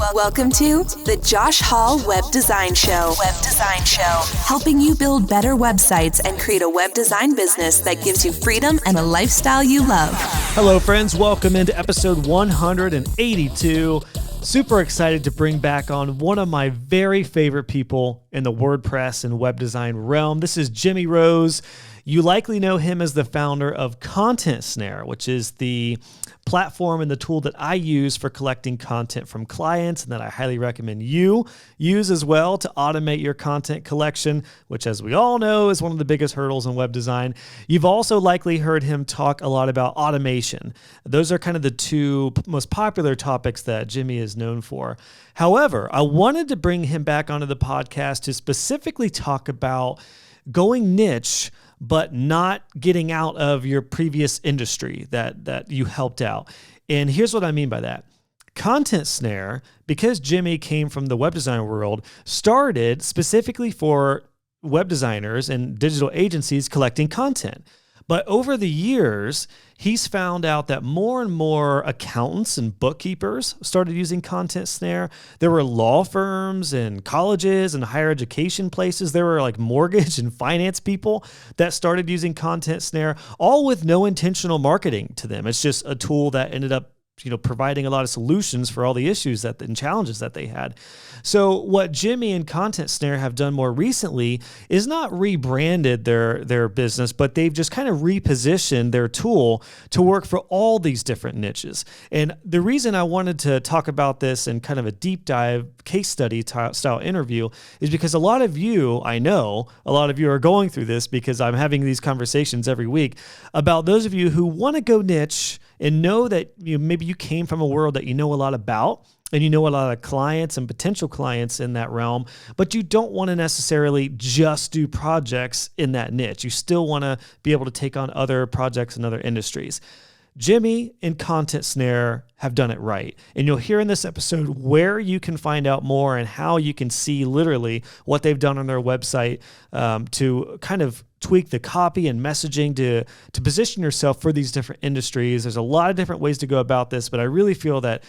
Welcome to the Josh Hall Web Design Show. Helping you build better websites and create a web design business that gives you freedom and a lifestyle you love. Hello, friends. Welcome into episode 182. Super excited to bring back on one of my very favorite people in the WordPress and web design realm. This is Jimmy Rose. You likely know him as the founder of Content Snare, which is the platform and the tool that I use for collecting content from clients and that I highly recommend you use as well to automate your content collection, which, as we all know, is one of the biggest hurdles in web design. You've also likely heard him talk a lot about automation. Those are kind of the two most popular topics that Jimmy is known for. However, I wanted to bring him back onto the podcast to specifically talk about going niche, but not getting out of your previous industry that you helped out. And here's what I mean by that. Content Snare, because Jimmy came from the web design world, started specifically for web designers and digital agencies collecting content. But over the years, he's found out that more and more accountants and bookkeepers started using Content Snare. There were law firms and colleges and higher education places. There were like mortgage and finance people that started using Content Snare, all with no intentional marketing to them. It's just a tool that ended up providing a lot of solutions for all the issues and challenges that they had. So what Jimmy and Content Snare have done more recently is not rebranded their business, but they've just kind of repositioned their tool to work for all these different niches. And the reason I wanted to talk about this in kind of a deep dive case study style interview is because a lot of you are going through this, because I'm having these conversations every week about those of you who want to go niche and know that maybe you came from a world that you know a lot about, and you know a lot of clients and potential clients in that realm, but you don't want to necessarily just do projects in that niche. You still want to be able to take on other projects in other industries. Jimmy and Content Snare have done it right. And you'll hear in this episode where you can find out more and how you can see literally what they've done on their website to kind of tweak the copy and messaging to position yourself for these different industries. There's a lot of different ways to go about this, but I really feel that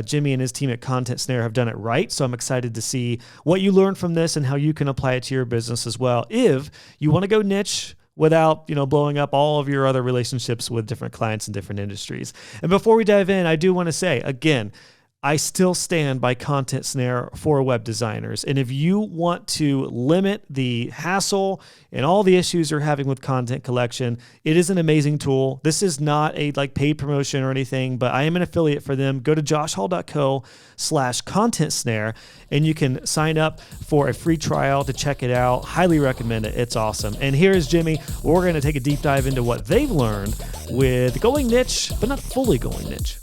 Jimmy and his team at Content Snare have done it right. So I'm excited to see what you learn from this and how you can apply it to your business as well, if you want to go niche without blowing up all of your other relationships with different clients in different industries. And before we dive in, I do want to say, again, I still stand by Content Snare for web designers. And if you want to limit the hassle and all the issues you're having with content collection, it is an amazing tool. This is not a paid promotion or anything, but I am an affiliate for them. Go to joshhall.co/content snare and you can sign up for a free trial to check it out. Highly recommend it. It's awesome. And here is Jimmy. We're going to take a deep dive into what they've learned with going niche, but not fully going niche.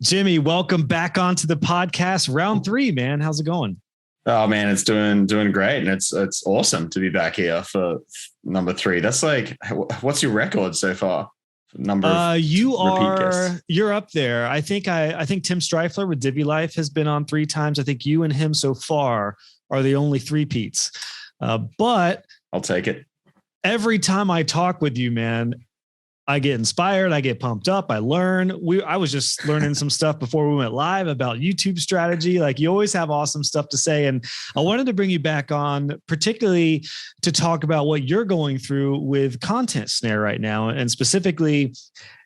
Jimmy, welcome back onto the podcast. Round 3, man. How's it going? Oh man, it's doing great, and it's awesome to be back here for number 3. That's what's your record so far? Number of you're up there. I think Tim Streifler with Divi Life has been on 3 times. I think you and him so far are the only 3-peats. But I'll take it. Every time I talk with you, man, I get inspired. I get pumped up. I learn. I was just learning some stuff before we went live about YouTube strategy. You always have awesome stuff to say. And I wanted to bring you back on, particularly to talk about what you're going through with Content Snare right now, and specifically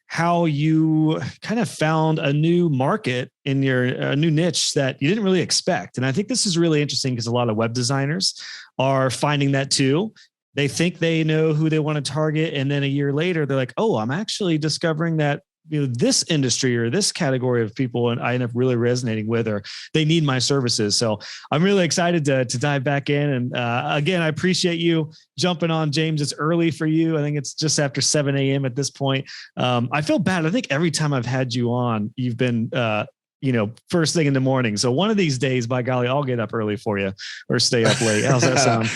how you kind of found a new market in your new niche that you didn't really expect. And I think this is really interesting because a lot of web designers are finding that too. They think they know who they want to target, and then a year later, they're like, "Oh, I'm actually discovering that this industry or this category of people, and I end up really resonating with, or they need my services." So I'm really excited to dive back in. And again, I appreciate you jumping on, James. It's early for you. I think it's just after 7 a.m. at this point. I feel bad. I think every time I've had you on, you've been first thing in the morning. So one of these days, by golly, I'll get up early for you or stay up late. How's that sound?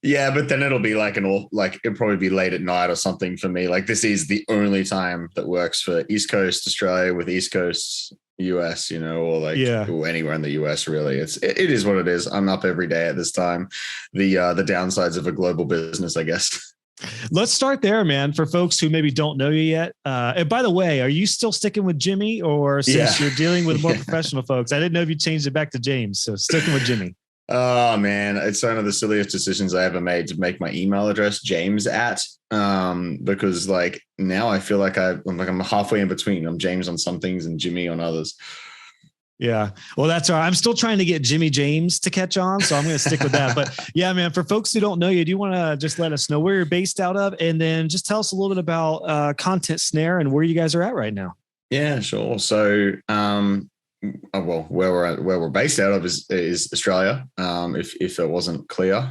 Yeah, but then it'll be it'll probably be late at night or something for me. This is the only time that works for East Coast Australia with East Coast US, or anywhere in the US, really. It is what it is. I'm up every day at this time. The downsides of a global business, I guess. Let's start there, man. For folks who maybe don't know you yet. And by the way, are you still sticking with Jimmy, or since you're dealing with more professional folks? I didn't know if you changed it back to James. So sticking with Jimmy. Oh man, it's one of the silliest decisions I ever made to make my email address James at, because like now I feel like I'm halfway in between. I'm James on some things and Jimmy on others. Yeah. Well, that's all right. I'm still trying to get Jimmy James to catch on, so I'm going to stick with that. But yeah, man, for folks who don't know you, do you want to just let us know where you're based out of, and then just tell us a little bit about Content Snare and where you guys are at right now? Yeah, sure. So, well, where we're based out of is Australia. If it wasn't clear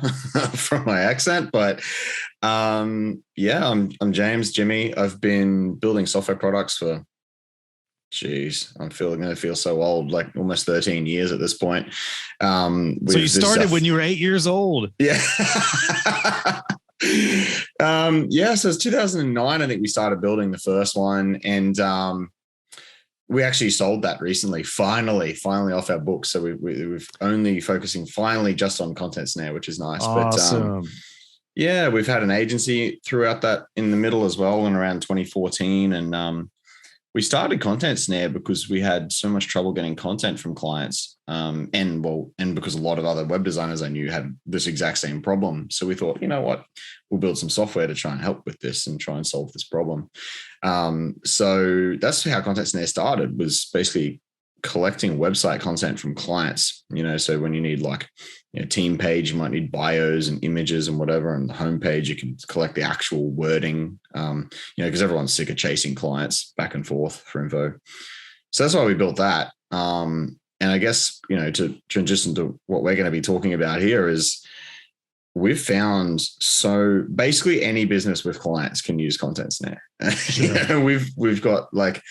from my accent, but yeah, I'm James, Jimmy. I've been building software products for, I'm going to feel so old, like almost 13 years at this point. So you started when you were 8 years old. Yeah. Yeah. So it's 2009. I think we started building the first one, and we actually sold that recently, finally off our books. So we've only focusing finally just on Content Snare, which is nice. Awesome. But yeah, we've had an agency throughout that in the middle as well, in around 2014. And we started Content Snare because we had so much trouble getting content from clients. And because a lot of other web designers I knew had this exact same problem. So we thought, you know what, we'll build some software to try and help with this and try and solve this problem. So that's how Content Snare started, was basically collecting website content from clients. So when you need like, team page, you might need bios and images and whatever. And the homepage, you can collect the actual wording, because everyone's sick of chasing clients back and forth for info. So that's why we built that. And I guess, to transition to what we're going to be talking about here is we've found, so basically any business with clients can use Content Snare. Sure. We've got like,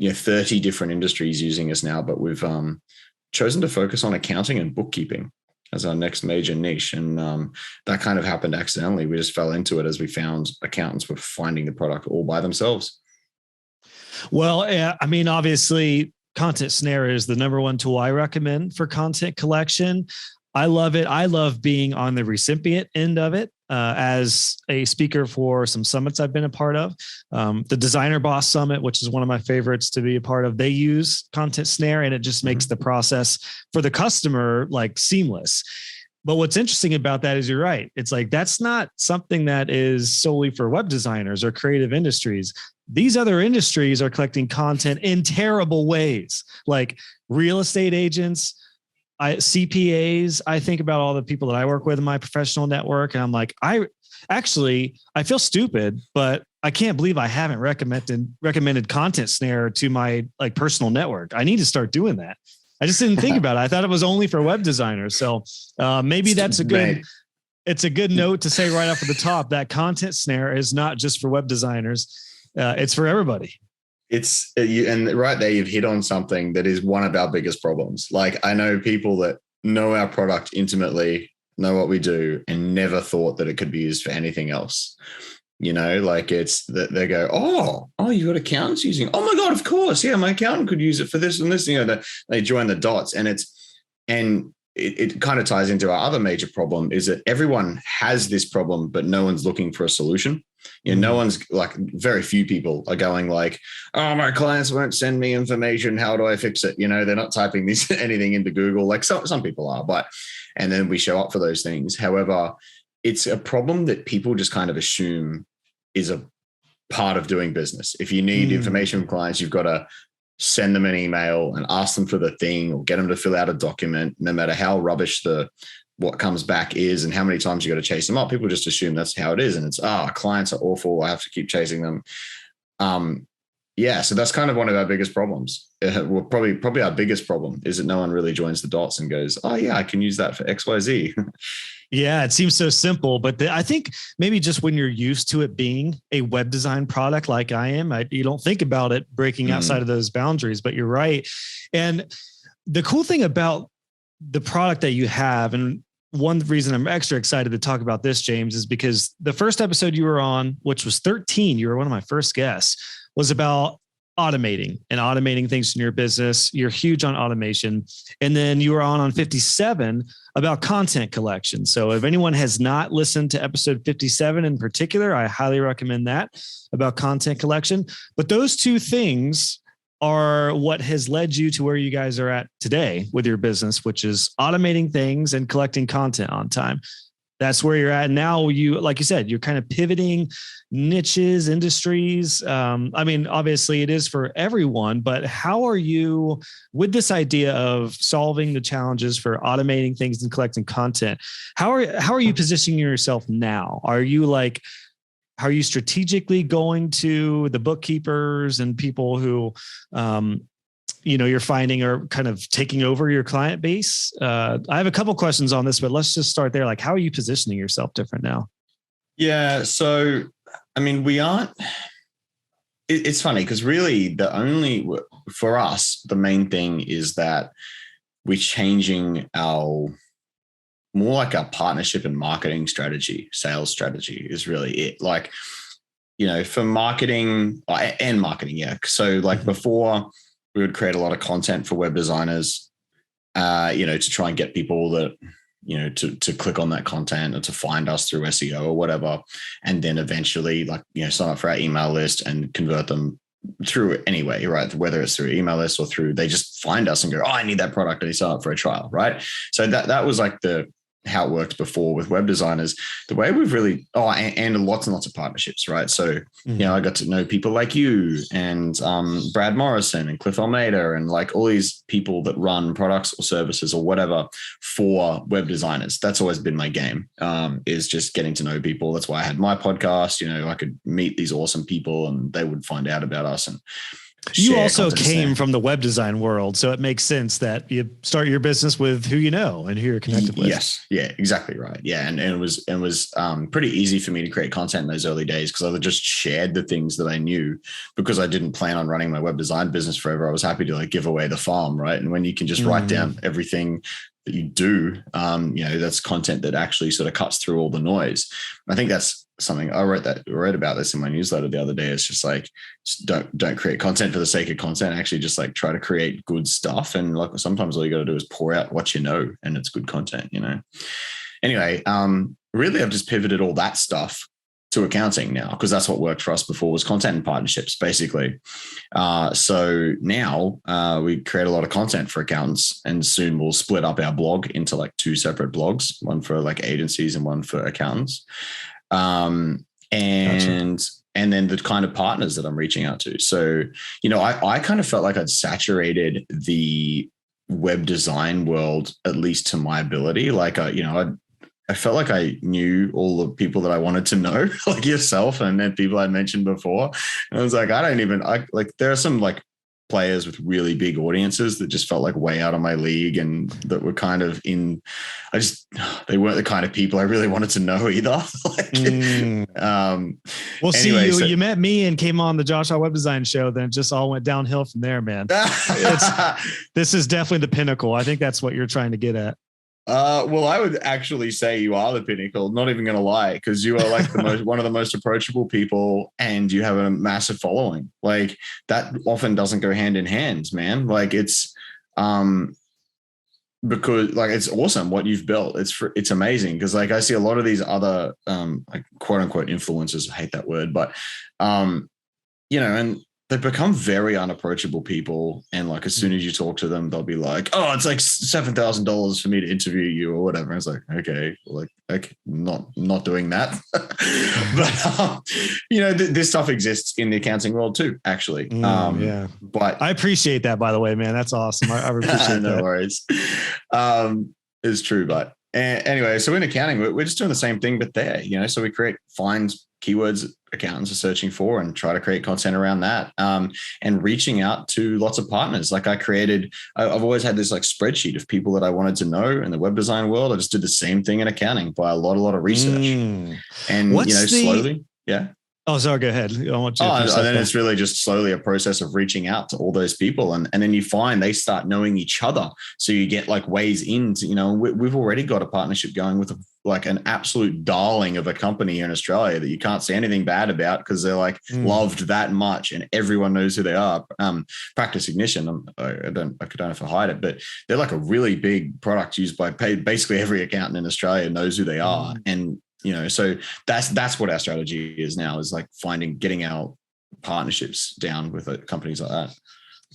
30 different industries using us now, but we've chosen to focus on accounting and bookkeeping as our next major niche. And that kind of happened accidentally. We just fell into it as we found accountants were finding the product all by themselves. Well, I mean, obviously Content Snare is the number one tool I recommend for content collection. I love it. I love being on the recipient end of it. As a speaker for some summits I've been a part of, the Designer Boss Summit, which is one of my favorites to be a part of, they use Content Snare, and it just makes the process for the customer like seamless. But what's interesting about that is you're right. It's like, that's not something that is solely for web designers or creative industries. These other industries are collecting content in terrible ways, like real estate agents, CPAs. I think about all the people that I work with in my professional network, and I'm like, I feel stupid, but I can't believe I haven't recommended Content Snare to my like personal network. I need to start doing that. I just didn't think about it. I thought it was only for web designers. So maybe that's it's a good note to say right off at the top that Content Snare is not just for web designers. It's for everybody. And right there, you've hit on something that is one of our biggest problems. Like, I know people that know our product intimately, know what we do, and never thought that it could be used for anything else. Like it's that they go, oh, you got accountants using, oh my God, of course. Yeah. My accountant could use it for this and this, they join the dots, and it kind of ties into our other major problem, is that everyone has this problem, but no one's looking for a solution. No one's like, very few people are going like, oh, my clients won't send me information. How do I fix it? They're not typing anything into Google. Like some people are, and then we show up for those things. However, it's a problem that people just kind of assume is a part of doing business. If you need information from clients, you've got to send them an email and ask them for the thing, or get them to fill out a document, no matter how rubbish what comes back is and how many times you got to chase them up. People just assume that's how it is. And it's, clients are awful, I have to keep chasing them. So that's kind of one of our biggest problems. Well, probably our biggest problem is that no one really joins the dots and goes, oh yeah, I can use that for XYZ. Yeah, it seems so simple, but I think maybe just when you're used to it being a web design product like I am, you don't think about it breaking outside of those boundaries, but you're right. And the cool thing about the product that you have, and one reason I'm extra excited to talk about this, James, is because the first episode you were on, which was 13, you were one of my first guests, was about automating things in your business. You're huge on automation. And then you were on 57 about content collection. So if anyone has not listened to episode 57 in particular, I highly recommend that, about content collection. But those two things are what has led you to where you guys are at today with your business, which is automating things and collecting content on time. That's where you're at now. You, like you said, you're kind of pivoting niches, industries. I mean, obviously it is for everyone, but how are you with this idea of solving the challenges for automating things and collecting content? How are you positioning yourself now? Are you strategically going to the bookkeepers and people who, you're finding are kind of taking over your client base? I have a couple questions on this, but let's just start there. Like, how are you positioning yourself different now? Yeah. So, I mean, it's funny because really for us, the main thing is that we're changing our partnership and marketing strategy, sales strategy is really it. Like, for marketing and marketing. Yeah. So before, we would create a lot of content for web designers, to try and get people that, to click on that content or to find us through SEO or whatever. And then eventually sign up for our email list and convert them through anyway, right? Whether it's through email list or through, they just find us and go, oh, I need that product. And they sign up for a trial, right? So that was how it worked before with web designers. The way we've really, and lots and lots of partnerships, right? So, I got to know people like you and Brad Morrison and Cliff Almeida and all these people that run products or services or whatever for web designers. That's always been my game, is just getting to know people. That's why I had my podcast. I could meet these awesome people and they would find out about us. And you also came from the web design world, so it makes sense that you start your business with who you know and who you're connected with. Yes, yeah, exactly right. Yeah, and it was pretty easy for me to create content in those early days because I just shared the things that I knew because I didn't plan on running my web design business forever. I was happy to give away the farm, right? And when you can just write down everything that you do, that's content that actually sort of cuts through all the noise. I think that's something I wrote about this in my newsletter the other day. It's just don't create content for the sake of content. Actually just try to create good stuff. And sometimes all you got to do is pour out what you know, and it's good content, Anyway, really I've just pivoted all that stuff to accounting now because that's what worked for us before was content and partnerships, basically. So now we create a lot of content for accountants, and soon we'll split up our blog into two separate blogs, one for agencies and one for accountants. And then the kind of partners that I'm reaching out to. So, I kind of felt like I'd saturated the web design world, at least to my ability. I felt like I knew all the people that I wanted to know, like yourself and then people I'd mentioned before. And I was like, there are some players with really big audiences that just felt way out of my league and that were kind of they weren't the kind of people I really wanted to know either. Anyway, you met me and came on the Josh Hall Web Design Show, then it just all went downhill from there, man. This is definitely the pinnacle. I think that's what you're trying to get at. Well, I would actually say you are the pinnacle, not even going to lie, because you are one of the most approachable people and you have a massive following. That often doesn't go hand in hand, man. It's because it's awesome what you've built. It's amazing because I see a lot of these other quote unquote influencers. I hate that word, but and they've become very unapproachable people. And as soon as you talk to them, they'll be like, oh, it's $7,000 for me to interview you or whatever. And it's okay, not doing that. But, this stuff exists in the accounting world too, actually. Yeah. But I appreciate that, by the way, man. That's awesome. I appreciate no that. No worries. It's true. But anyway, so in accounting, we're just doing the same thing, but there, so we find keywords accountants are searching for and try to create content around that, and reaching out to lots of partners. I've always had this spreadsheet of people that I wanted to know in the web design world. I just did the same thing in accounting by a lot of research. And slowly. Yeah. Oh, sorry, go ahead. I want you to and then it's really just slowly a process of reaching out to all those people. And then you find they start knowing each other. So you get like ways into, we've already got a partnership going with like an absolute darling of a company here in Australia that you can't say anything bad about because they're like loved that much and everyone knows who they are. Practice Ignition. I don't know if I hide it, but they're like a really big product used by basically every accountant in Australia knows who they are. And so that's what our strategy is now, is like getting our partnerships down with companies like that.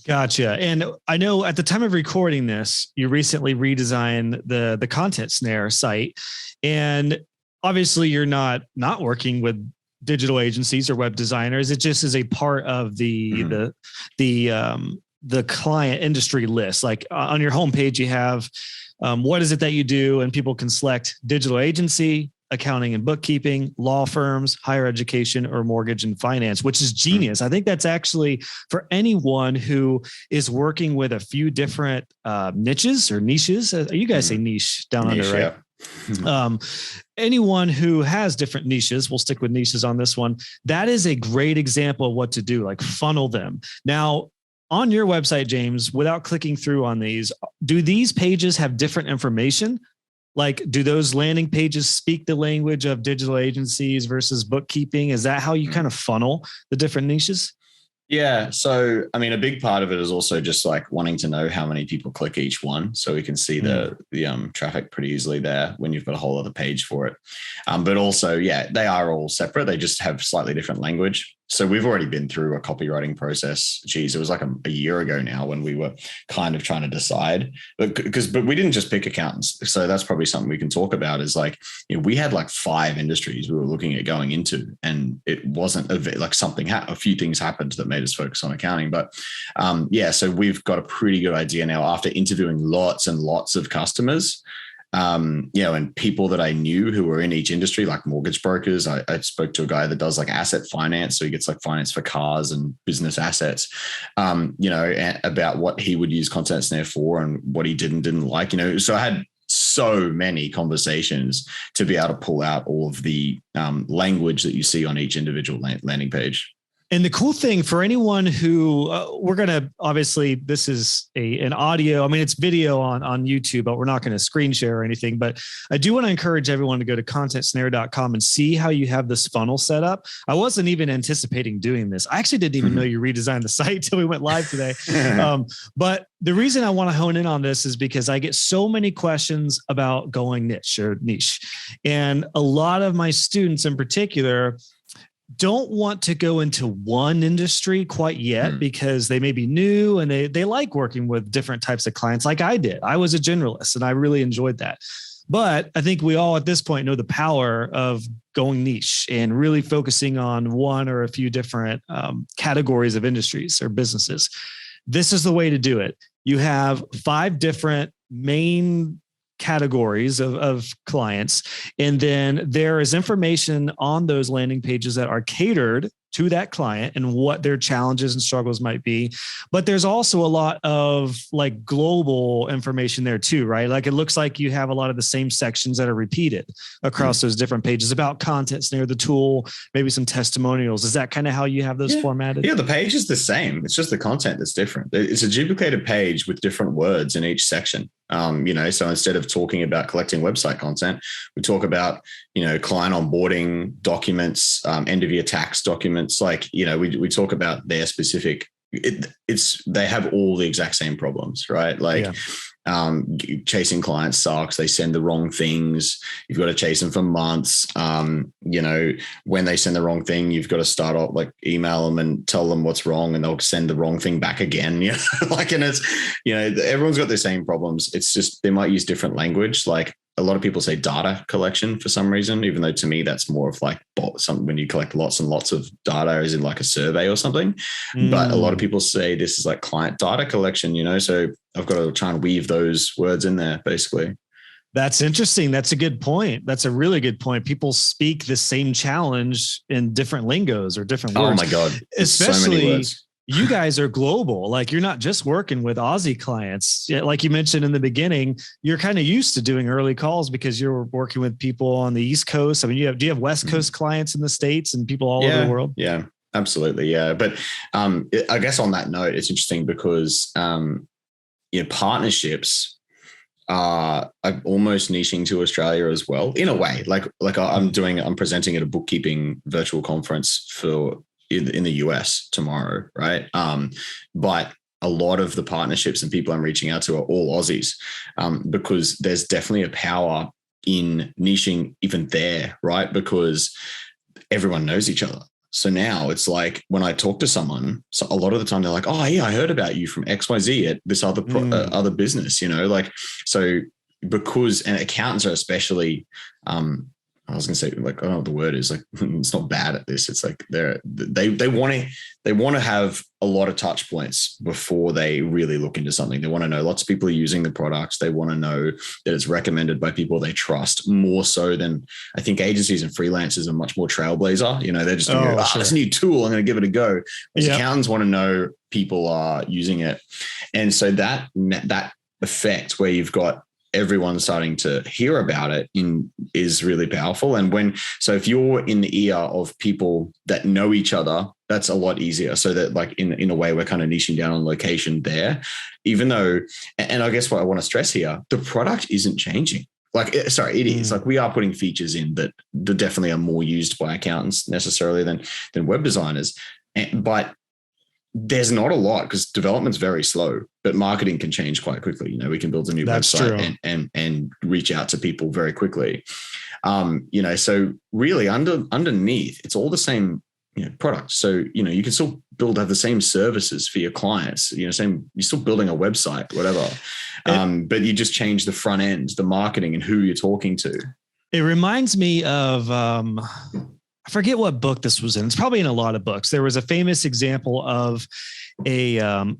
Gotcha. And I know at the time of recording this, you recently redesigned the Content Snare site, and obviously you're not working with digital agencies or web designers. It just is a part of the client industry list. Like on your homepage, you have what is it that you do, and people can select digital agency, accounting and bookkeeping, law firms, higher education, or mortgage and finance, which is genius. I think that's actually for anyone who is working with a few different niches or niches. You guys say niche down under, right? Yeah. Anyone who has different niches, we'll stick with niches on this one. That is a great example of what to do, like funnel them. Now, on your website, James, without clicking through on these, do these pages have different information? Like, do those landing pages speak the language of digital agencies versus bookkeeping? Is that how you kind of funnel the different niches? Yeah. So, I mean, a big part of it is also just like wanting to know how many people click each one. So we can see the traffic pretty easily there when you've got a whole other page for it. But also, they are all separate. They just have slightly different language. So we've already been through a copywriting process. Geez, it was like a year ago now when we were kind of trying to decide, but we didn't just pick accountants. So that's probably something we can talk about, is like, we had like 5 industries we were looking at going into, and it wasn't like a few things happened that made us focus on accounting. But so we've got a pretty good idea now after interviewing lots and lots of customers. And people that I knew who were in each industry, like mortgage brokers. I spoke to a guy that does like asset finance. So he gets like finance for cars and business assets, about what he would use Content Snare for and what he didn't like, so I had so many conversations to be able to pull out all of the language that you see on each individual landing page. And the cool thing for anyone who we're going to, obviously this is an audio, I mean, it's video on YouTube, but we're not going to screen share or anything, but I do want to encourage everyone to go to contentsnare.com and see how you have this funnel set up. I wasn't even anticipating doing this. I actually didn't even know you redesigned the site till we went live today. But the reason I want to hone in on this is because I get so many questions about going niche. And a lot of my students in particular don't want to go into one industry quite yet because they may be new and they like working with different types of clients like I did. I was a generalist and I really enjoyed that. But I think we all at this point know the power of going niche and really focusing on one or a few different categories of industries or businesses. This is the way to do it. You have 5 different main categories of clients. And then there is information on those landing pages that are catered to that client and what their challenges and struggles might be. But there's also a lot of like global information there too, right? Like it looks like you have a lot of the same sections that are repeated across those different pages about Content Snare, the tool, maybe some testimonials. Is that kind of how you have those formatted? Yeah, the page is the same. It's just the content that's different. It's a duplicated page with different words in each section. So instead of talking about collecting website content, we talk about, client onboarding documents, end of year tax documents. Like, we talk about their specific, they have all the exact same problems, right? Like, chasing clients sucks. They send the wrong things. You've got to chase them for months. When they send the wrong thing, you've got to start off like email them and tell them what's wrong, and they'll send the wrong thing back again. And it's, everyone's got the same problems. It's just, they might use different language. Like a lot of people say data collection for some reason, even though to me, that's more of like something when you collect lots and lots of data as in like a survey or something. But a lot of people say this is like client data collection, so I've got to try and weave those words in there basically. That's interesting. That's a good point. That's a really good point. People speak the same challenge in different lingos or different words. Oh my God. Especially, so many words. you guys are global. Like you're not just working with Aussie clients. Like you mentioned in the beginning, you're kind of used to doing early calls because you're working with people on the East Coast. I mean, do you have West Coast clients in the States and people all over the world? Yeah, absolutely. Yeah. But I guess on that note, it's interesting because partnerships are almost niching to Australia as well, in a way. Like I'm presenting at a bookkeeping virtual conference in the US tomorrow, right? But a lot of the partnerships and people I'm reaching out to are all Aussies, because there's definitely a power in niching even there, right? Because everyone knows each other. So now it's like when I talk to someone, so a lot of the time they're like, "Oh yeah, I heard about you from XYZ at this other other business," like so because, and accountants are especially, I was going to say, like, I don't know what the word is, like, it's not bad at this. It's like they want to have a lot of touch points before they really look into something. They want to know lots of people are using the products. They want to know that it's recommended by people they trust, more so than I think agencies and freelancers are much more trailblazer. They're just going to go, it's a new tool, I'm going to give it a go. As accountants want to know people are using it. And so that effect where you've got everyone starting to hear about it is really powerful. And so if you're in the ear of people that know each other, that's a lot easier. So that like in a way, we're kind of niching down on location there, even though, and I guess what I want to stress here, the product isn't changing. It is. Like we are putting features in that definitely are more used by accountants necessarily than web designers. But there's not a lot because development's very slow, but marketing can change quite quickly. We can build a new website and reach out to people very quickly. So really underneath, it's all the same product. So, you can still have the same services for your clients, you're still building a website, whatever. But you just change the front end, the marketing and who you're talking to. It reminds me of, I forget what book this was in. It's probably in a lot of books. There was a famous example of a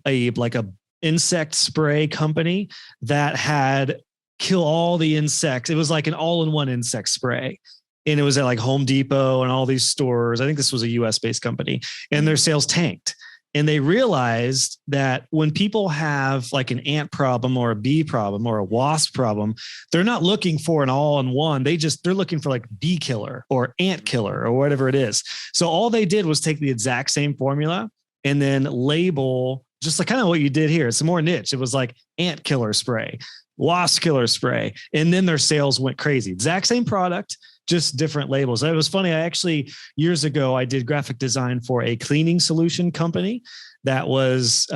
insect spray company that had kill all the insects. It was like an all-in-one insect spray. And it was at like Home Depot and all these stores. I think this was a US based company, and their sales tanked. And they realized that when people have like an ant problem or a bee problem or a wasp problem, they're not looking for an all-in-one. They're looking for like bee killer or ant killer or whatever it is. So all they did was take the exact same formula and then label just like kind of what you did here. It's more niche. It was like ant killer spray, wasp killer spray. And then their sales went crazy. Exact same product, just different labels. It was funny. I actually, years ago, I did graphic design for a cleaning solution company that was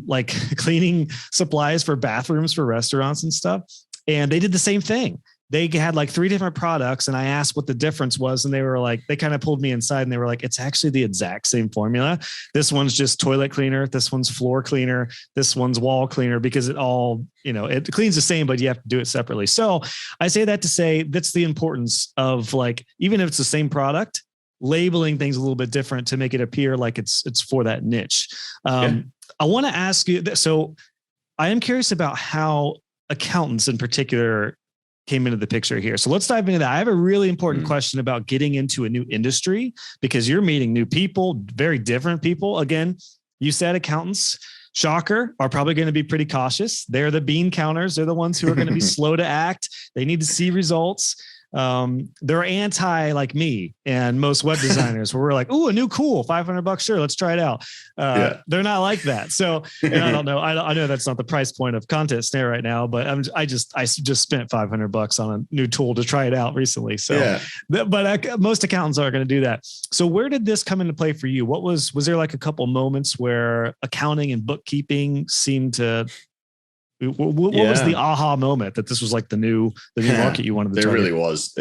like cleaning supplies for bathrooms for restaurants and stuff. And they did the same thing. They had like 3 different products, and I asked what the difference was. And they were like, they kind of pulled me inside and they were like, it's actually the exact same formula. This one's just toilet cleaner. This one's floor cleaner. This one's wall cleaner, because it all, it cleans the same, but you have to do it separately. So I say that to say that's the importance of like, even if it's the same product, labeling things a little bit different to make it appear like it's for that niche. I want to ask you that. So I am curious about how accountants in particular came into the picture here. So let's dive into that. I have a really important question about getting into a new industry, because you're meeting new people, very different people. Again, you said accountants, shocker, are probably going to be pretty cautious. They're the bean counters. They're the ones who are going to be slow to act. They need to see results. They're anti like me and most web designers where we're like, ooh, a new cool $500. Sure. Let's try it out. They're not like that. So, and I don't know. I know that's not the price point of Content Snare right now, but I just spent $500 on a new tool to try it out recently. So, but most accountants aren't going to do that. So where did this come into play for you? Was there like a couple moments where accounting and bookkeeping seemed to, what was the aha moment that this was like the new market you wanted to target? There really was.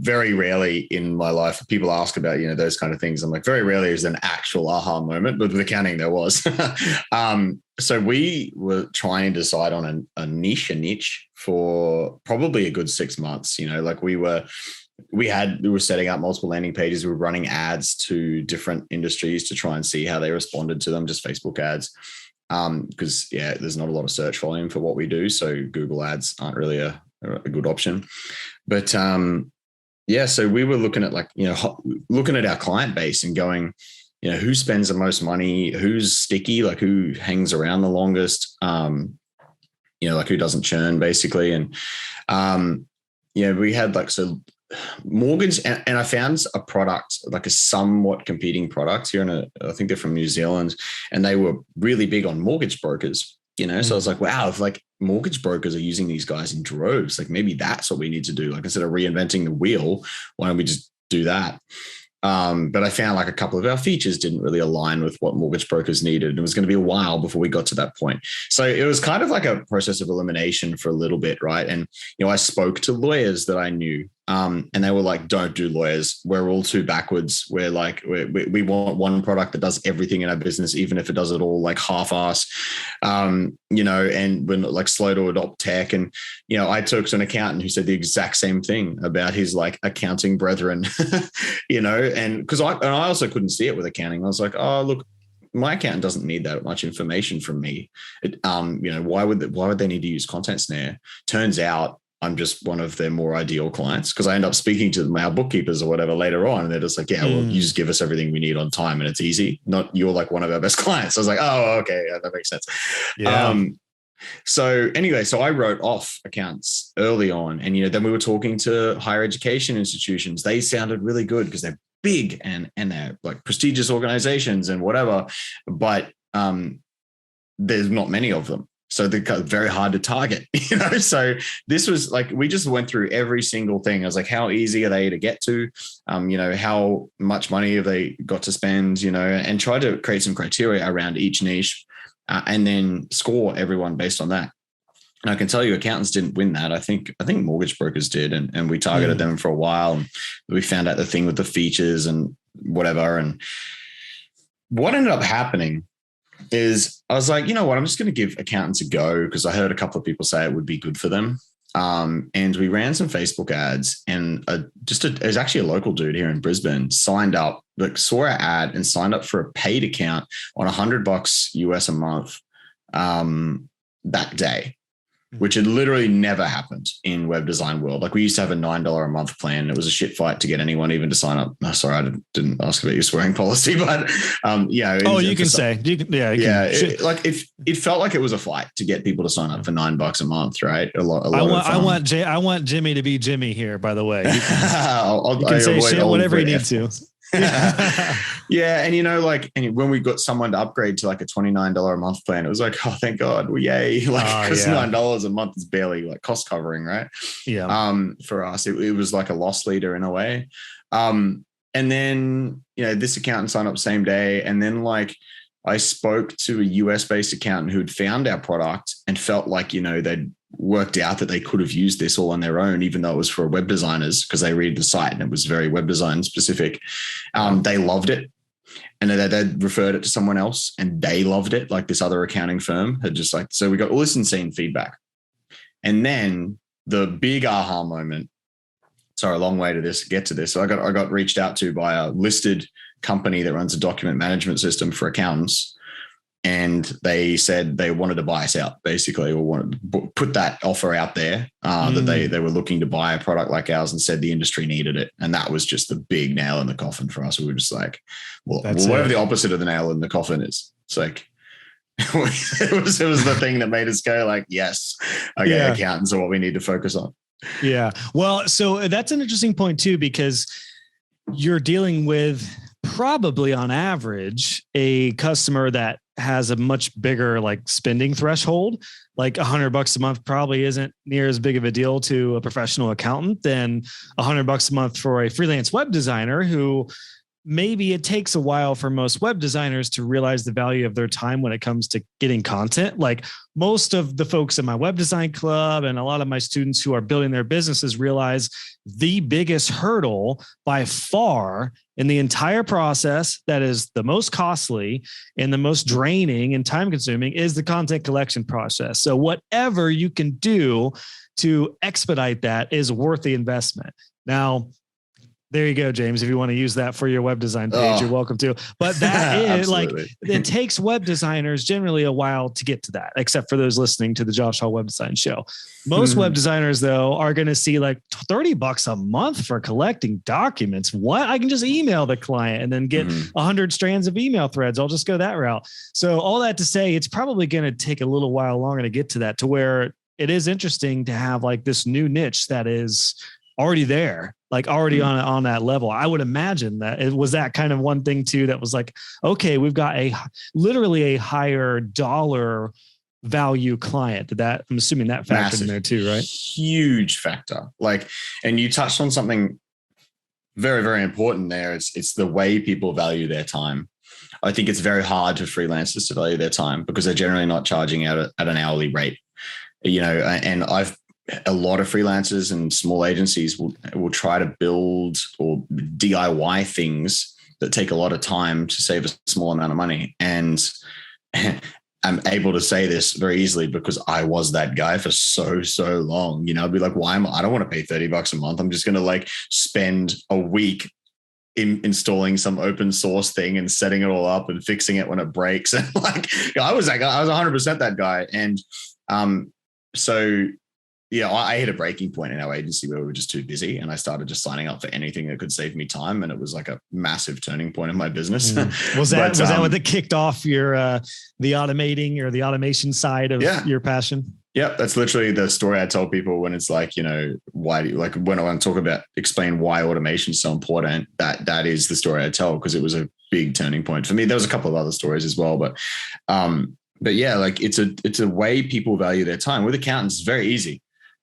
Very rarely in my life, people ask about, those kind of things. I'm like, very rarely is an actual aha moment, but with accounting, there was. So we were trying to decide on a niche for probably a good 6 months, like we were setting up multiple landing pages. We were running ads to different industries to try and see how they responded to them, just Facebook ads. Because there's not a lot of search volume for what we do. So Google ads aren't really a good option, but, so we were looking at looking at our client base and going, who spends the most money, who's sticky, like who hangs around the longest, like who doesn't churn basically. And, we had like, so mortgage, and I found a product, like a somewhat competing product here I think they're from New Zealand, and they were really big on mortgage brokers, so I was like, wow, if like mortgage brokers are using these guys in droves, like maybe that's what we need to do. Like instead of reinventing the wheel, why don't we just do that? But I found like a couple of our features didn't really align with what mortgage brokers needed. It was going to be a while before we got to that point. So it was kind of like a process of elimination for a little bit, right? And, I spoke to lawyers that I knew, and they were like, don't do lawyers. We're all too backwards. We're like, we want one product that does everything in our business, even if it does it all like half-ass, and we're not like slow to adopt tech. And, I talked to an accountant who said the exact same thing about his like accounting brethren, and because I also couldn't see it with accounting. I was like, oh, look, my accountant doesn't need that much information from me. Why would they need to use Content Snare? Turns out I'm just one of their more ideal clients, because I end up speaking to our bookkeepers or whatever later on. And they're just like, yeah, well, you just give us everything we need on time and it's easy. Not you're like one of our best clients. I was like, oh, okay. Yeah, that makes sense. Yeah. So anyway, so I wrote off accountants early on, and, then we were talking to higher education institutions. They sounded really good because they're big and they're like prestigious organizations and whatever, but there's not many of them. So they're very hard to target, So this was like, we just went through every single thing. I was like, how easy are they to get to? How much money have they got to spend, and try to create some criteria around each niche, and then score everyone based on that. And I can tell you accountants didn't win that. I think mortgage brokers did. And we targeted them for a while. And we found out the thing with the features and whatever. And what ended up happening is I was like, you know what, I'm just going to give accountants a go, because I heard a couple of people say it would be good for them. And we ran some Facebook ads, and it was actually a local dude here in Brisbane signed up, like saw our ad and signed up for a paid account on $100 US a month that day, which had literally never happened in web design world. Like we used to have a $9 a month plan. It was a shit fight to get anyone even to sign up. No, sorry, I didn't ask about your swearing policy, but yeah. Oh, you can say, it felt like it was a fight to get people to sign up for $9 a month, right? I want Jimmy to be Jimmy here, by the way. You can say shit whatever you need to. Yeah. And when we got someone to upgrade to like a $29 a month plan, it was like, oh, thank God. Well, yay. Because $9 a month is barely like cost covering, right? Yeah. For us, it was like a loss leader in a way. And then, this accountant signed up same day. And then I spoke to a US based accountant who'd found our product and felt like, they'd worked out that they could have used this all on their own, even though it was for web designers, because they read the site and it was very web design specific. They loved it. And they'd referred it to someone else and they loved it. Like this other accounting firm had just so we got all this insane feedback. And then the big aha moment, sorry, a long way to get to this. So I got reached out to by a listed company that runs a document management system for accountants. And they said they wanted to buy us out, basically, or wanted to put that offer out there that they were looking to buy a product like ours, and said the industry needed it. And that was just the big nail in the coffin for us. We were just like, well whatever the opposite of the nail in the coffin is. It's like, it was the thing that made us go like, yes, okay, accountants are what we need to focus on. Yeah. Well, so that's an interesting point too, because you're dealing with probably on average a customer that has a much bigger spending threshold. Like $100 a month probably isn't near as big of a deal to a professional accountant than $100 a month for a freelance web designer, who maybe it takes a while for most web designers to realize the value of their time when it comes to getting content. Like most of the folks in my web design club and a lot of my students who are building their businesses realize the biggest hurdle by far in the entire process, that is the most costly and the most draining and time consuming, is the content collection process. So whatever you can do to expedite that is worth the investment. Now, There you go, James. If you want to use that for your web design page, you're welcome to. But that is like, it takes web designers generally a while to get to that, except for those listening to the Josh Hall Web Design Show. Most web designers, though, are going to see like $30 a month for collecting documents. What? I can just email the client and then get 100 strands of email threads. I'll just go that route. So all that to say, it's probably going to take a little while longer to get to that, to where it is interesting to have like this new niche that is already there, like already on that level. I would imagine that it was that kind of one thing too, that was like, okay, we've got literally a higher dollar value client. That I'm assuming that factored in there too, right? Huge factor. Like, and you touched on something very, very important there. It's the way people value their time. I think it's very hard for freelancers to value their time because they're generally not charging out at an hourly rate, and a lot of freelancers and small agencies will try to build or DIY things that take a lot of time to save a small amount of money. And I'm able to say this very easily because I was that guy for so long. I'd be like, I don't want to pay $30 a month. I'm just going to like spend a week installing some open source thing and setting it all up and fixing it when it breaks. And like, I was 100% that guy. And so yeah, I hit a breaking point in our agency where we were just too busy, and I started just signing up for anything that could save me time, and it was like a massive turning point in my business. Was that what kicked off your the automating or the automation side of your passion? Yeah, that's literally the story I tell people when it's like, why do you, like when I want to talk about explain why automation is so important, that is the story I tell, because it was a big turning point for me. There was a couple of other stories as well, but yeah, like it's a way people value their time. With accountants, it's very easy,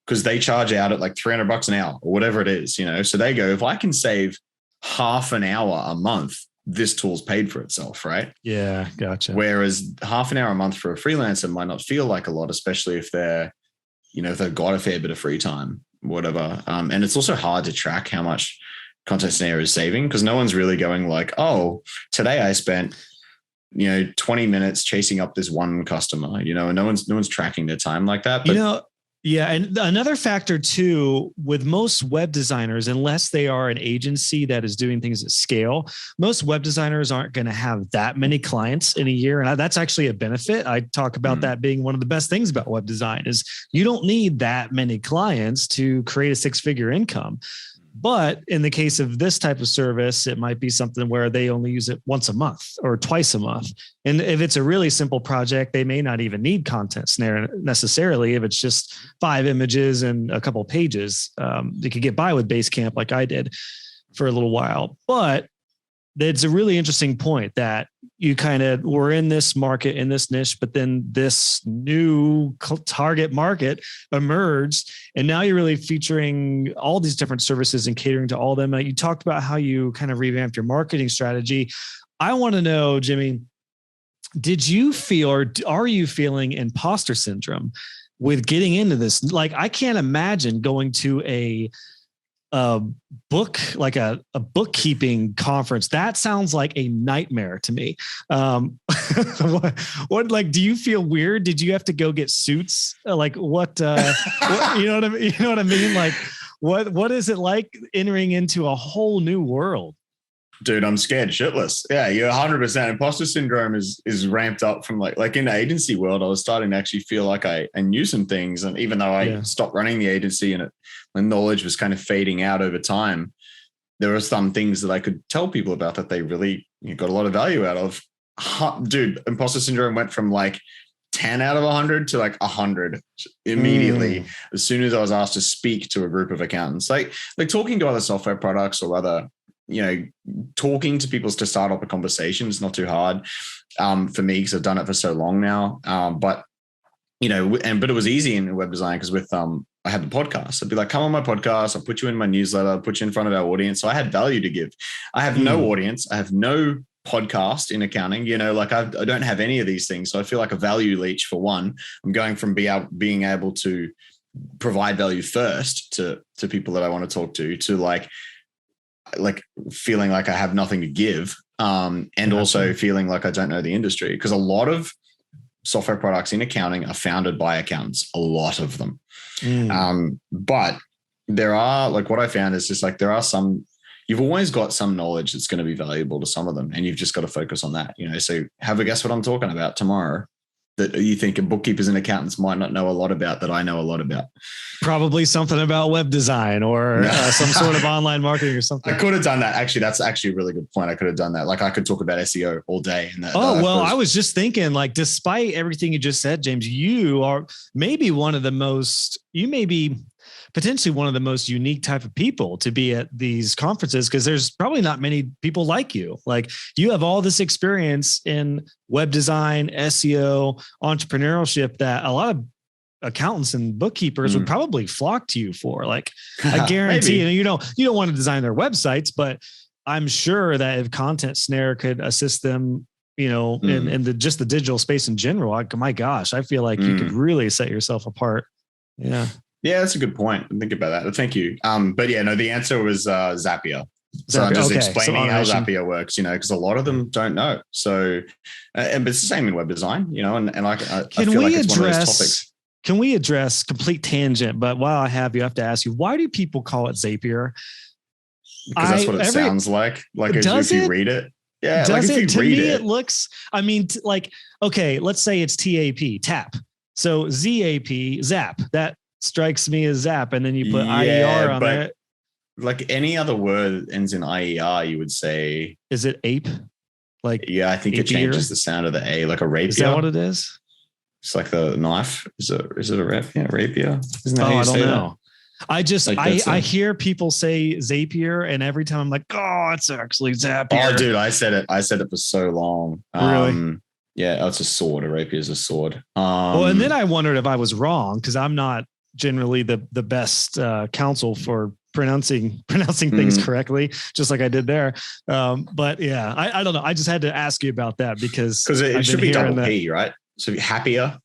because they charge out at like $300 an hour or whatever it is, So they go, if I can save half an hour a month, this tool's paid for itself, right? Yeah, gotcha. Whereas half an hour a month for a freelancer might not feel like a lot, especially if they're, if they've got a fair bit of free time, whatever. And it's also hard to track how much Content Snare is saving, because no one's really going like, oh, today I spent 20 minutes chasing up this one customer, and no one's tracking their time like that. But yeah. And another factor too, with most web designers, unless they are an agency that is doing things at scale, most web designers aren't going to have that many clients in a year. And that's actually a benefit. I talk about that being one of the best things about web design is you don't need that many clients to create a 6-figure income. But in the case of this type of service, it might be something where they only use it once a month or twice a month. And if it's a really simple project, they may not even need Content Snare necessarily. If it's just 5 images and a couple of pages, they could get by with Basecamp like I did for a little while. But it's a really interesting point that you kind of were in this market, in this niche, but then this new target market emerged. And now you're really featuring all these different services and catering to all of them. You talked about how you kind of revamped your marketing strategy. I want to know, Jimmy, did you feel, or are you feeling imposter syndrome with getting into this? Like, I can't imagine going to a bookkeeping conference. That sounds like a nightmare to me. What like, do you feel weird? Did you have to go get suits? Like what you know what I mean? You know what I mean? Like what is it like entering into a whole new world? Dude, I'm scared shitless. Yeah, you're 100%. Imposter syndrome is ramped up from like in the agency world. I was starting to actually feel like I knew some things. And even though I stopped running the agency and my knowledge was kind of fading out over time, there were some things that I could tell people about that they really got a lot of value out of. Dude, imposter syndrome went from like 10 out of 100 to like 100 immediately as soon as I was asked to speak to a group of accountants. Like talking to other software products or other, talking to people to start up a conversation is not too hard for me because I've done it for so long now. But it was easy in web design because with I had the podcast. I'd be like, come on my podcast. I'll put you in my newsletter, I'll put you in front of our audience. So I had value to give. I have no audience. I have no podcast in accounting. I don't have any of these things. So I feel like a value leech for one. I'm going from being able to provide value first to people that I want to talk to like feeling like I have nothing to give, and also feeling like I don't know the industry, because a lot of software products in accounting are founded by accountants, a lot of them. But there are, like what I found is just like there are some, you've always got some knowledge that's going to be valuable to some of them, and you've just got to focus on that, so have a guess what I'm talking about tomorrow that you think bookkeepers and accountants might not know a lot about that I know a lot about. Probably something about web design or some sort of online marketing or something. I could have done that. Actually, that's actually a really good point. I could have done that. Like I could talk about SEO all day. And I was just thinking, like, despite everything you just said, James, you are maybe potentially one of the most unique type of people to be at these conferences, because there's probably not many people like you. Like, you have all this experience in web design, SEO, entrepreneurship that a lot of accountants and bookkeepers would probably flock to you for. Like, I guarantee you don't want to design their websites, but I'm sure that if Content Snare could assist them, in just the digital space in general, my gosh, I feel like you could really set yourself apart. Yeah. Yeah, that's a good point. Think about that. Thank you. But the answer was ZAPier. So I'm just explaining how ZAPier works, because a lot of them don't know. So, but it's the same in web design, and I feel like it's one of those topics. Can we address complete tangent? But while I have you, I have to ask you, why do people call it ZAPier? Because that's what it sounds like. Like if you read it. Yeah. Does it? To me, it looks, okay, let's say it's TAP. So ZAP, Zap, that strikes me as Zap. And then you put IER on it. Like any other word that ends in IER, you would say. Is it ape? Like, yeah, I think it changes the sound of the A, like a rapier. Is that what it is? It's like the knife. Is it a rapier? Rapier? Isn't that how you say that? I just, I hear people say ZAPier, and every time I'm like, oh, it's actually ZAPier. Oh, dude, I said it for so long. Really? Yeah, it's a sword. A rapier is a sword. And then I wondered if I was wrong, because I'm not generally the best counsel for pronouncing things correctly, just like I did there. But yeah, I don't know. I just had to ask you about that because it should be double P, right? So happier.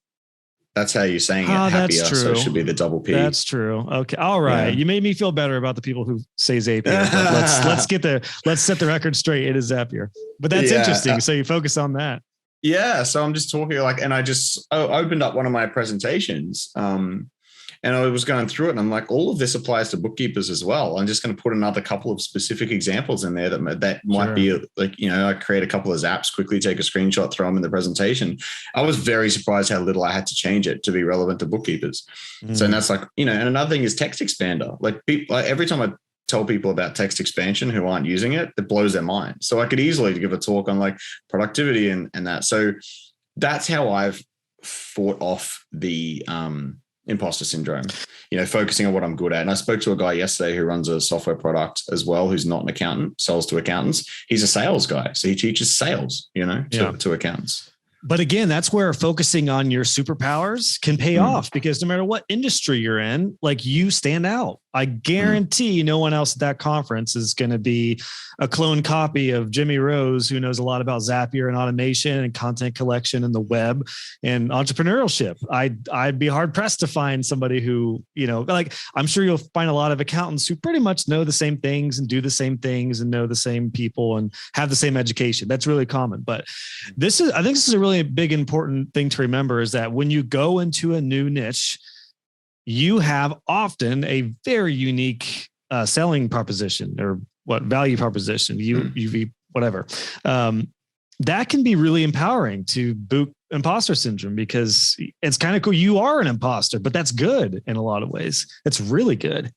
That's how you're saying it. Happier. That's true. So it should be the double P. That's true. Okay. All right. Yeah. You made me feel better about the people who say ZAPier. Let's set the record straight. It is ZAPier. But that's interesting. So you focus on that. Yeah. So I'm just talking and I just opened up one of my presentations. And I was going through it and I'm like, all of this applies to bookkeepers as well. I'm just going to put another couple of specific examples in there that might be like, I create a couple of zaps, quickly take a screenshot, throw them in the presentation. I was very surprised how little I had to change it to be relevant to bookkeepers. So, and that's like, and another thing is text expander. Like every time I tell people about text expansion who aren't using it, it blows their mind. So I could easily give a talk on like productivity and that. So that's how I've fought off the, imposter syndrome, focusing on what I'm good at. And I spoke to a guy yesterday who runs a software product as well, who's not an accountant, sells to accountants. He's a sales guy. So he teaches sales, to accountants. But again, that's where focusing on your superpowers can pay off, because no matter what industry you're in, like, you stand out. I guarantee no one else at that conference is going to be a clone copy of Jimmy Rose, who knows a lot about ZAPier and automation and content collection and the web and entrepreneurship. I'd be hard pressed to find somebody who, I'm sure you'll find a lot of accountants who pretty much know the same things and do the same things and know the same people and have the same education. That's really common. But I think this is a really big, important thing to remember, is that when you go into a new niche, you have often a very unique selling proposition or value proposition, UV, whatever. That can be really empowering to boot imposter syndrome, because it's kind of cool. You are an imposter, but that's good in a lot of ways. It's really good.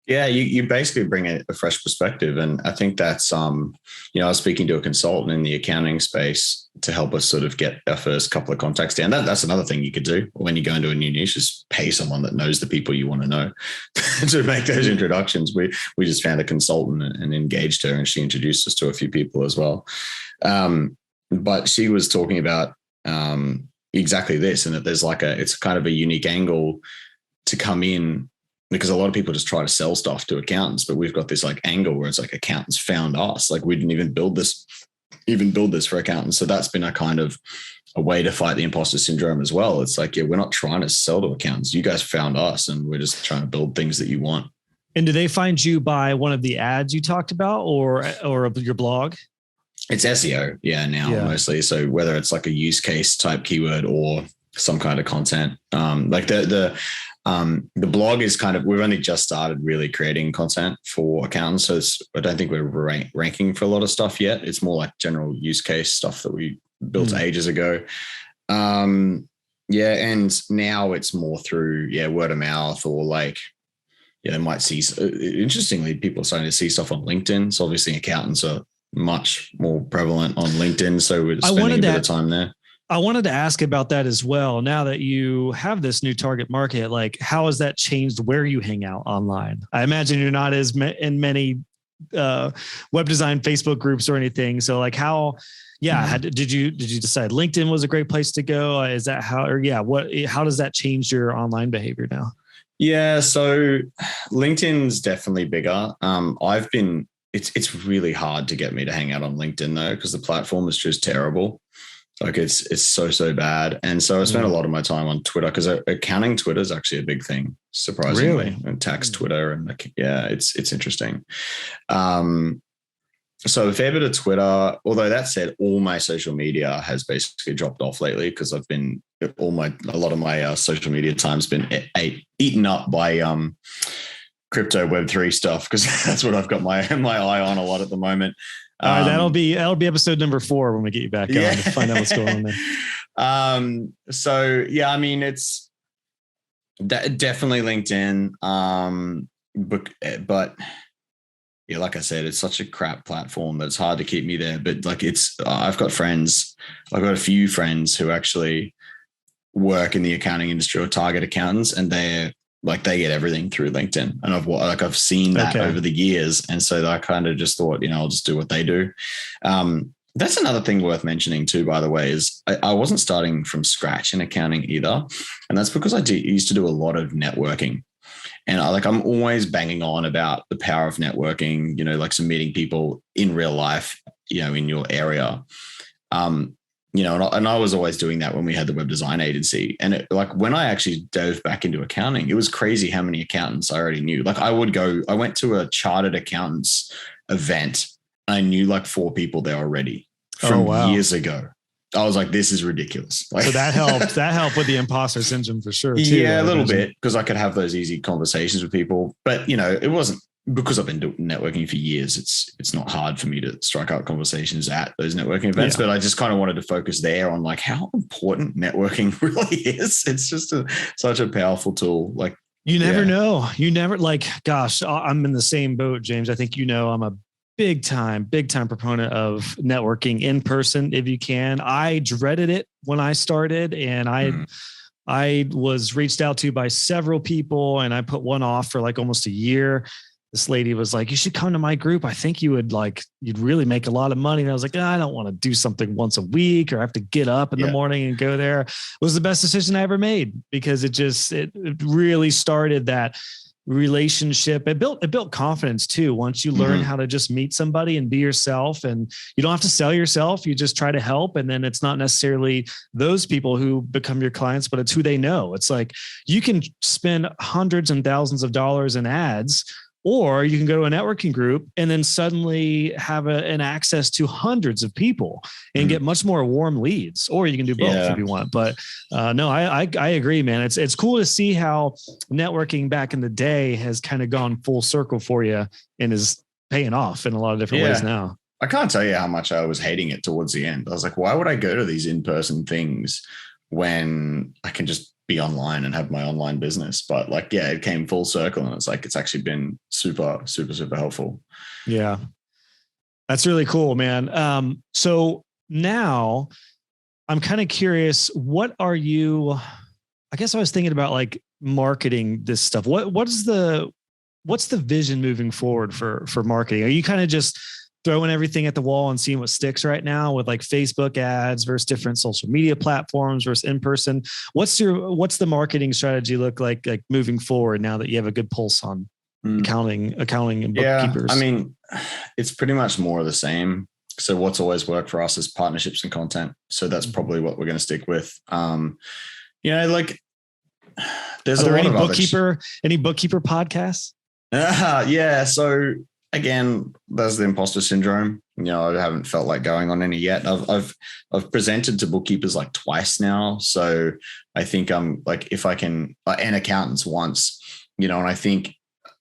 Yeah, you basically bring a fresh perspective. And I think that's, I was speaking to a consultant in the accounting space to help us sort of get our first couple of contacts down. That's another thing you could do when you go into a new niche, is pay someone that knows the people you want to know to make those introductions. We just found a consultant and engaged her, and she introduced us to a few people as well. But she was talking about exactly this, and that there's it's kind of a unique angle to come in, because a lot of people just try to sell stuff to accountants, but we've got this like angle where it's like accountants found us. Like, we didn't even build this for accountants. So that's been a kind of a way to fight the imposter syndrome as well. It's like, we're not trying to sell to accountants. You guys found us, and we're just trying to build things that you want. And do they find you by one of the ads you talked about, or your blog? It's SEO. Mostly. So whether it's like a use case type keyword or some kind of content, like The blog is we've only just started really creating content for accountants. So I don't think we're ranking for a lot of stuff yet. It's more like general use case stuff that we built ages ago. And now it's more through, word of mouth or like, they might see, interestingly, people are starting to see stuff on LinkedIn. So obviously accountants are much more prevalent on LinkedIn. So we're spending a bit of time there. I wanted to ask about that as well. Now that you have this new target market, like how has that changed where you hang out online? I imagine you're not as in many web design Facebook groups or anything. So like how, did you decide LinkedIn was a great place to go? Is that how, how does that change your online behavior now? Yeah. So LinkedIn's definitely bigger. It's really hard to get me to hang out on LinkedIn though, because the platform is just terrible. Like it's so bad. And so I spent a lot of my time on Twitter because accounting Twitter is actually a big thing, surprisingly. Really? And tax Twitter and it's interesting. So a fair bit of Twitter, although that said, all my social media has basically dropped off lately because I've been a lot of my social media time's been eaten up by crypto Web3 stuff because that's what I've got my eye on a lot at the moment. All right, that'll be episode number 4 when we get you back on to find out what's going on there. So yeah, I mean, it's definitely LinkedIn. But yeah, like I said, it's such a crap platform that it's hard to keep me there. But like I've got a few friends who actually work in the accounting industry or target accountants, and they get everything through LinkedIn, and I've seen that over the years. And so I kind of just thought, I'll just do what they do. That's another thing worth mentioning too, by the way, is I wasn't starting from scratch in accounting either. And that's because I used to do a lot of networking, and I'm always banging on about the power of networking, like some meeting people in real life, in your area. And I was always doing that when we had the web design agency. And when I actually dove back into accounting, it was crazy how many accountants I already knew. I went to a chartered accountants event and I knew 4 people there already from years ago. I was like, this is ridiculous. So that helped with the imposter syndrome for sure too. Yeah, a little bit, because I could have those easy conversations with people, but it wasn't, because I've been doing networking for years, it's not hard for me to strike up conversations at those networking events, but I just kind of wanted to focus there on how important networking really is. It's just such a powerful tool. You never know. You never gosh, I'm in the same boat, James. I think, I'm a big time proponent of networking in person if you can. I dreaded it when I started, and I was reached out to by several people, and I put one off for almost a year. This lady was like, you should come to my group. I think you'd really make a lot of money. And I was like, I don't want to do something once a week or have to get up in the morning and go there. It was the best decision I ever made, because it really started that relationship. It built confidence too. Once you learn how to just meet somebody and be yourself, and you don't have to sell yourself, you just try to help. And then it's not necessarily those people who become your clients, but it's who they know. It's you can spend hundreds and thousands of dollars in ads, or you can go to a networking group and then suddenly have an access to hundreds of people and get much more warm leads, or you can do both if you want. But no, I agree, man. It's cool to see how networking back in the day has kind of gone full circle for you and is paying off in a lot of different ways now. I can't tell you how much I was hating it towards the end. I was like, why would I go to these in-person things when I can just be online and have my online business? But it came full circle, and it's actually been super, super, super helpful. Yeah. That's really cool, man. So now I'm kind of curious, I guess I was thinking about marketing this stuff. What's the vision moving forward for marketing? Are you kind of just throwing everything at the wall and seeing what sticks right now with Facebook ads versus different social media platforms versus in person? What's the marketing strategy look like moving forward now that you have a good pulse on accounting and bookkeepers? I mean, it's pretty much more of the same. So what's always worked for us is partnerships and content. So that's probably what we're going to stick with. There's any bookkeeper podcasts? Yeah. So again, there's the imposter syndrome. I haven't felt like going on any yet. I've presented to bookkeepers like twice now. So I think I'm like, if I can, and accountants once, and I think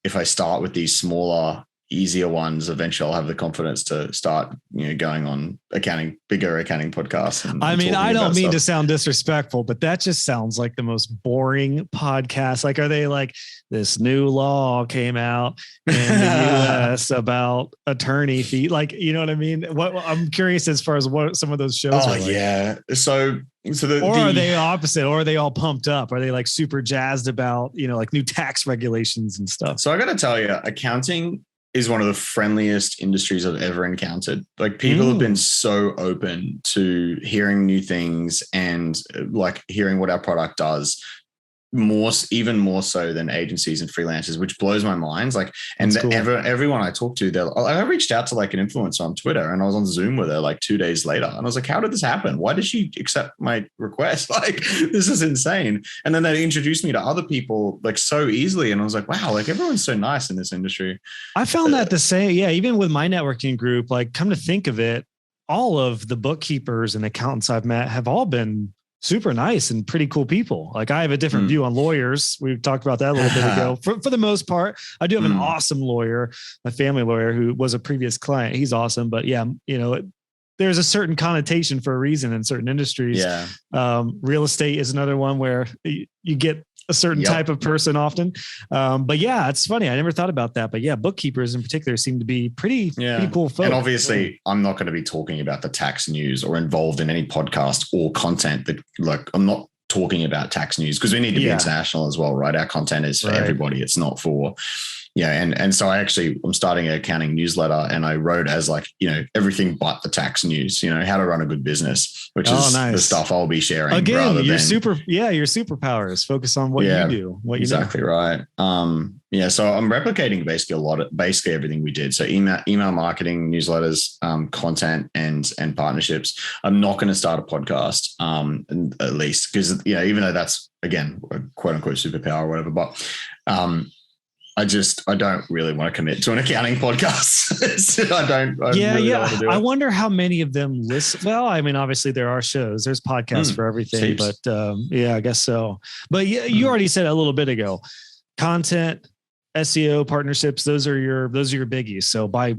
if I start with these smaller, easier ones, eventually I'll have the confidence to start, going on bigger accounting podcasts. I mean, I don't mean to sound disrespectful, but that just sounds like the most boring podcast. Like, are they like, this new law came out in the US about attorney fee? Like, you know what I mean? What I'm curious as far as what some of those shows are like. Yeah. So are they opposite, or are they all pumped up? Are they like super jazzed about, like new tax regulations and stuff? So I got to tell you, accounting is one of the friendliest industries I've ever encountered. Like, people have been so open to hearing new things and like hearing what our product does, even more so than agencies and freelancers, which blows my mind. Like, and cool. Everyone I talk to, I reached out to like an influencer on Twitter, and I was on Zoom with her like 2 days later. And I was like, how did this happen? Why did she accept my request? Like, this is insane. And then they introduced me to other people like so easily. And I was like, wow, like everyone's so nice in this industry. I found that the same. Yeah. Even with my networking group, like, come to think of it, all of the bookkeepers and accountants I've met have all been super nice and pretty cool people. Like, I have a different view on lawyers. We talked about that a little bit ago. For the most part, I do have an awesome lawyer, my family lawyer, who was a previous client. He's awesome. But yeah, there's a certain connotation for a reason in certain industries. Yeah. Real estate is another one where you get a certain type of person often. But yeah, it's funny. I never thought about that. But yeah, bookkeepers in particular seem to be pretty cool folks. And obviously, I'm not going to be talking about the tax news or involved in any podcast or content that, like, I'm not talking about tax news because we need to be international as well, right? Our content is for everybody. It's not for... And so I'm starting an accounting newsletter, and I wrote as like, everything but the tax news, how to run a good business, which is nice. The stuff I'll be sharing. Again, your superpowers, focus on what you do, exactly right. So I'm replicating basically everything we did. So email marketing, newsletters, content and partnerships. I'm not going to start a podcast, at least because, even though that's, again, a quote unquote superpower or whatever, but, I don't really want to commit to an accounting podcast. I wonder how many of them listen. Well, I mean, obviously there are shows, there's podcasts for everything, but I guess so. But you already said a little bit ago, content, SEO, partnerships, those are your biggies. So by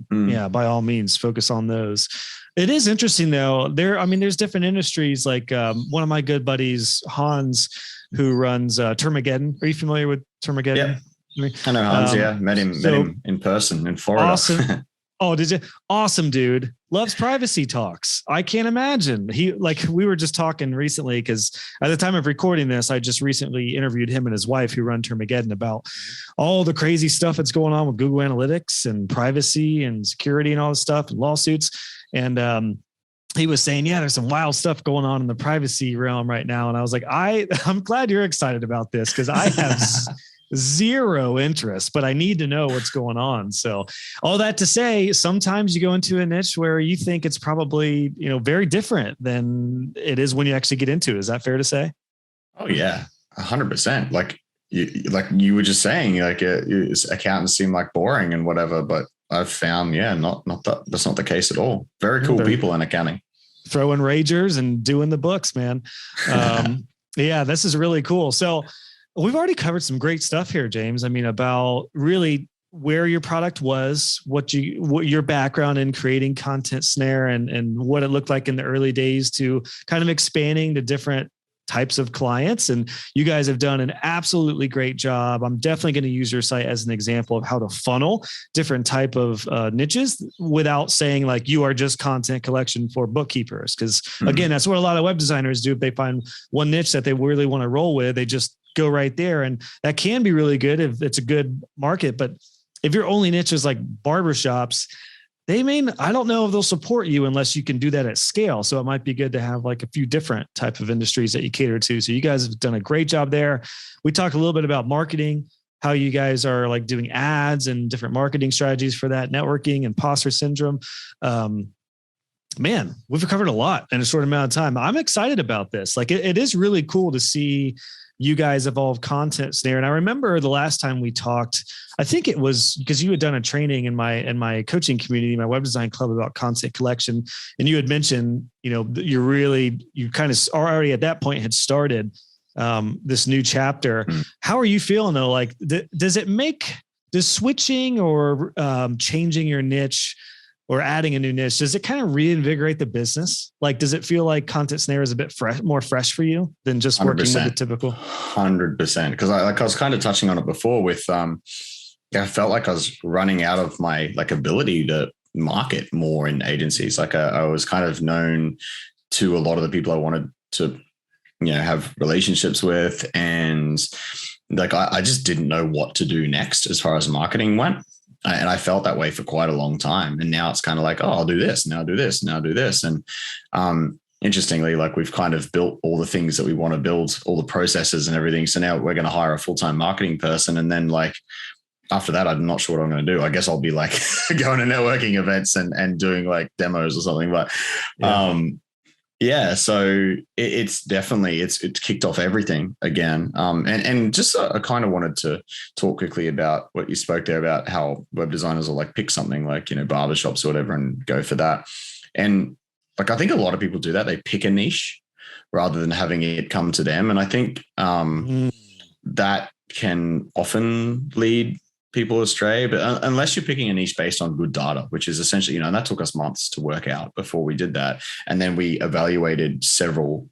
all means, focus on those. It is interesting though. There's different industries. Like one of my good buddies, Hans, who runs Termageddon. Are you familiar with Termageddon? Yeah. I know Hans, met him in person in Florida. Awesome. Oh, did you? Awesome, dude. Loves privacy talks. I can't imagine. We were just talking recently because at the time of recording this, I just recently interviewed him and his wife who run Termageddon about all the crazy stuff that's going on with Google Analytics and privacy and security and all this stuff and lawsuits. And he was saying, there's some wild stuff going on in the privacy realm right now. And I was like, I'm glad you're excited about this because I have zero interest, but I need to know what's going on. So all that to say, sometimes you go into a niche where you think it's probably, very different than it is when you actually get into it. Is that fair to say? Oh yeah. 100%. Like you were just saying, accountants seem like boring and whatever, but I've found, that's not the case at all. Very cool people in accounting. Throwing ragers and doing the books, man. This is really cool. So we've already covered some great stuff here, James. I mean, about really where your product was, what your background in creating Content Snare and what it looked like in the early days to kind of expanding to different types of clients. And you guys have done an absolutely great job. I'm definitely going to use your site as an example of how to funnel different type of niches without saying like you are just content collection for bookkeepers. Because again, that's what a lot of web designers do. If they find one niche that they really want to roll with, they just go right there. And that can be really good if it's a good market. But if your only niche is like barbershops, I don't know if they'll support you unless you can do that at scale. So it might be good to have like a few different type of industries that you cater to. So you guys have done a great job there. We talked a little bit about marketing, how you guys are like doing ads and different marketing strategies for that, networking, imposter syndrome. Man, we've covered a lot in a short amount of time. I'm excited about this. Like it is really cool to see you guys evolved Content Snare. And I remember the last time we talked, I think it was because you had done a training in my coaching community, my web design club, about content collection. And you had mentioned, you kind of already at that point had started this new chapter. How are you feeling though? Like, does switching or changing your niche or adding a new niche, does it kind of reinvigorate the business? Like, does it feel like Content Snare is a bit more fresh for you than just working with the typical? 100%. Because I was kind of touching on it before with, I felt like I was running out of my ability to market more in agencies. Like I was kind of known to a lot of the people I wanted to, have relationships with, and I just didn't know what to do next as far as marketing went. And I felt that way for quite a long time. And now it's kind of like, I'll do this, now do this, now do this. And interestingly, we've kind of built all the things that we want to build, all the processes and everything. So now we're going to hire a full-time marketing person. And then after that, I'm not sure what I'm going to do. I guess I'll be going to networking events and doing demos or something. But so it's definitely, it's kicked off everything again. And just I kind of wanted to talk quickly about what you spoke there about how web designers will pick something barbershops or whatever and go for that. And I think a lot of people do that. They pick a niche rather than having it come to them. And I think that can often lead people astray, but unless you're picking a niche based on good data, which is essentially, and that took us months to work out before we did that. And then we evaluated several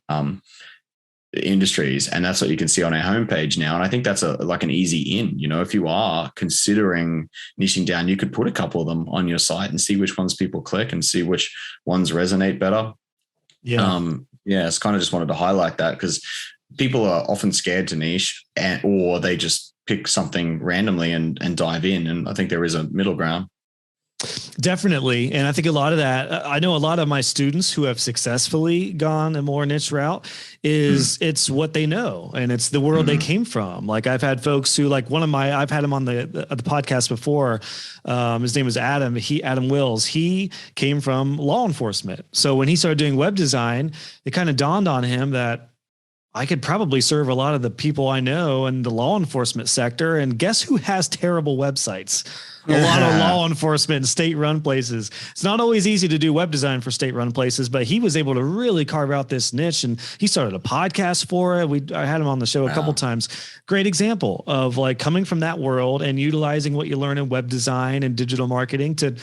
industries, and that's what you can see on our homepage now. And I think that's an easy in, if you are considering niching down, you could put a couple of them on your site and see which ones people click and see which ones resonate better. It's kind of just wanted to highlight that because people are often scared to niche or they just pick something randomly and dive in. And I think there is a middle ground. Definitely. And I think a lot of that, I know a lot of my students who have successfully gone a more niche route is it's what they know. And it's the world they came from. I've had folks who I've had him on the podcast before. His name was Adam. Adam Wills. He came from law enforcement. So when he started doing web design, it kind of dawned on him that I could probably serve a lot of the people I know in the law enforcement sector. And guess who has terrible websites? A lot of law enforcement and state-run places. It's not always easy to do web design for state-run places, but he was able to really carve out this niche, and he started a podcast for it. I had him on the show a couple times. Great example of coming from that world and utilizing what you learn in web design and digital marketing to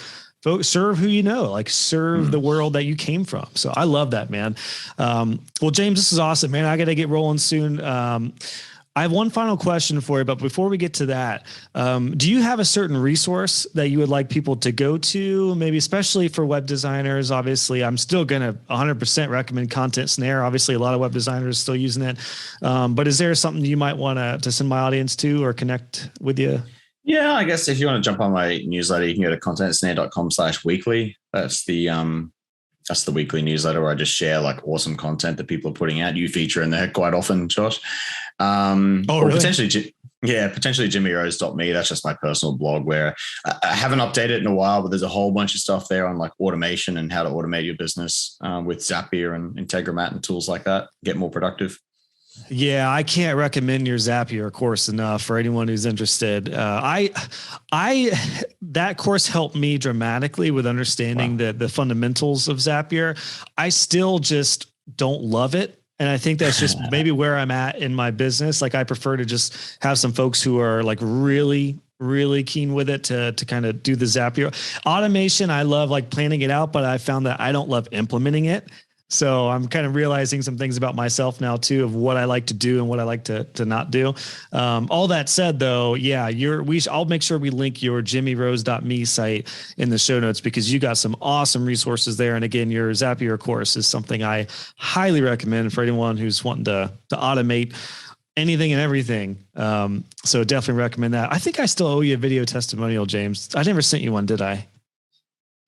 serve who you know, serve the world that you came from. So I love that, man. Well, James, this is awesome, man. I got to get rolling soon. I have one final question for you, but before we get to that, do you have a certain resource that you would like people to go to, maybe especially for web designers? Obviously, I'm still going to 100% recommend Content Snare. Obviously, a lot of web designers are still using it. But is there something you might want to send my audience to or connect with you? Yeah, I guess if you want to jump on my newsletter, you can go to contentsnare.com/weekly. That's the weekly newsletter where I just share awesome content that people are putting out. You feature in there quite often, Josh. Really? Potentially jimmyrose.me. That's just my personal blog where I haven't updated it in a while, but there's a whole bunch of stuff there on automation and how to automate your business with ZAPier and Integromat and tools like that. Get more productive. Yeah, I can't recommend your ZAPier course enough for anyone who's interested. That course helped me dramatically with understanding the fundamentals of ZAPier. I still just don't love it. And I think that's just maybe where I'm at in my business. I prefer to just have some folks who are really, really keen with it to kind of do the ZAPier automation. I love planning it out, but I found that I don't love implementing it. So I'm kind of realizing some things about myself now too, of what I like to do and what I like to not do. All that said though, yeah, I'll make sure we link your jimmyrose.me site in the show notes because you got some awesome resources there. And again, your ZAPier course is something I highly recommend for anyone who's wanting to automate anything and everything. So definitely recommend that. I think I still owe you a video testimonial, James. I never sent you one, did I?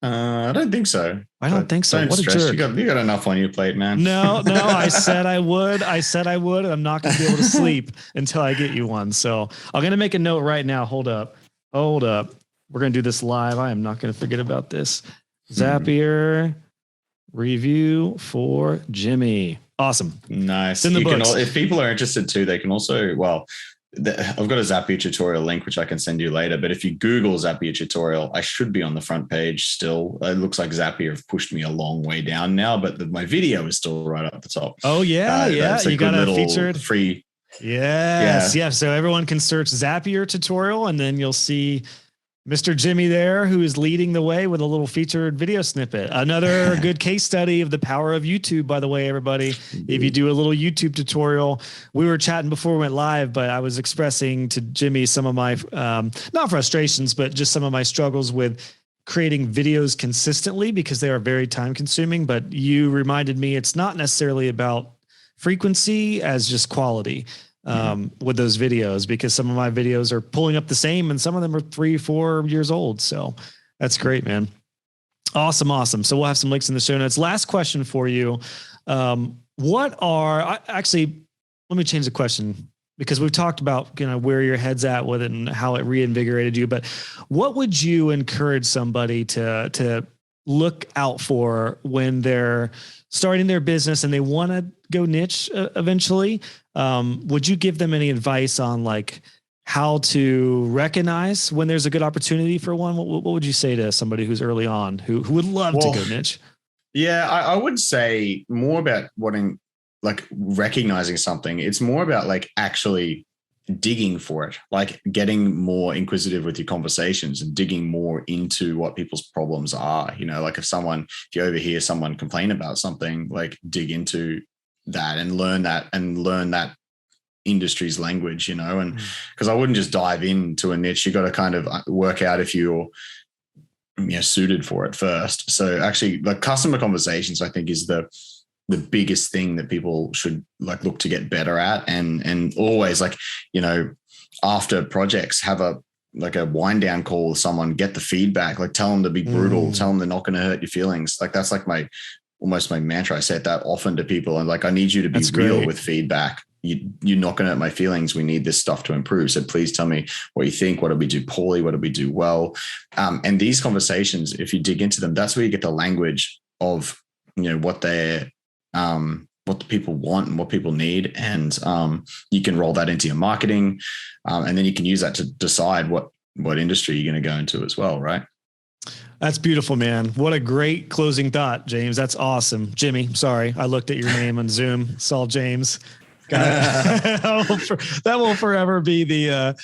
I don't think so. I don't think so. What a jerk. You got enough on your plate, man. No, I said I would. I'm not going to be able to sleep until I get you one. So I'm going to make a note right now. Hold up. We're going to do this live. I am not going to forget about this. ZAPier review for Jimmy. Awesome. Nice. It's in the books. If people are interested too, they can also, I've got a ZAPier tutorial link, which I can send you later. But if you Google ZAPier tutorial, I should be on the front page still. It looks like ZAPier have pushed me a long way down now, but my video is still right up the top. Oh, yeah. You got a featured free. Yes. Yeah. So everyone can search ZAPier tutorial, and then you'll see Mr. Jimmy there, who is leading the way with a little featured video snippet. Another good case study of the power of YouTube, by the way, everybody. If you do a little YouTube tutorial, we were chatting before we went live, but I was expressing to Jimmy some of my, not frustrations, but just some of my struggles with creating videos consistently because they are very time consuming. But you reminded me it's not necessarily about frequency as just quality. With those videos, because some of my videos are pulling up the same and some of them are 3-4 years old. So that's great, man. Awesome. So we'll have some links in the show notes. Last question for you. Let me change the question because we've talked about, where your head's at with it and how it reinvigorated you, but what would you encourage somebody to look out for when they're starting their business and they want to go niche eventually? Would you give them any advice on how to recognize when there's a good opportunity for one? What would you say to somebody who's early on who would love to go niche? Yeah, I would say more about recognizing something. It's more about youally digging for it, getting more inquisitive with your conversations and digging more into what people's problems are. If you overhear someone complain about something, dig into that and learn that industry's language, and because I wouldn't just dive into a niche. You got to kind of work out if you're suited for it first. So actually, customer conversations, I think, is the biggest thing that people should look to get better at, and always after projects have a wind down call with someone, get the feedback, tell them to be brutal, tell them they're not going to hurt your feelings. That's almost my mantra. I say it that often to people, and I need you to be real with feedback. You're not going to hurt my feelings. We need this stuff to improve. So please tell me what you think. What did we do poorly? What did we do well? And these conversations, if you dig into them, that's where you get the language of what the people want and what people need. And you can roll that into your marketing. And then you can use that to decide what industry you're going to go into as well. Right. That's beautiful, man. What a great closing thought, James. That's awesome. Jimmy, sorry. I looked at your name on Zoom, saw James. That will forever be the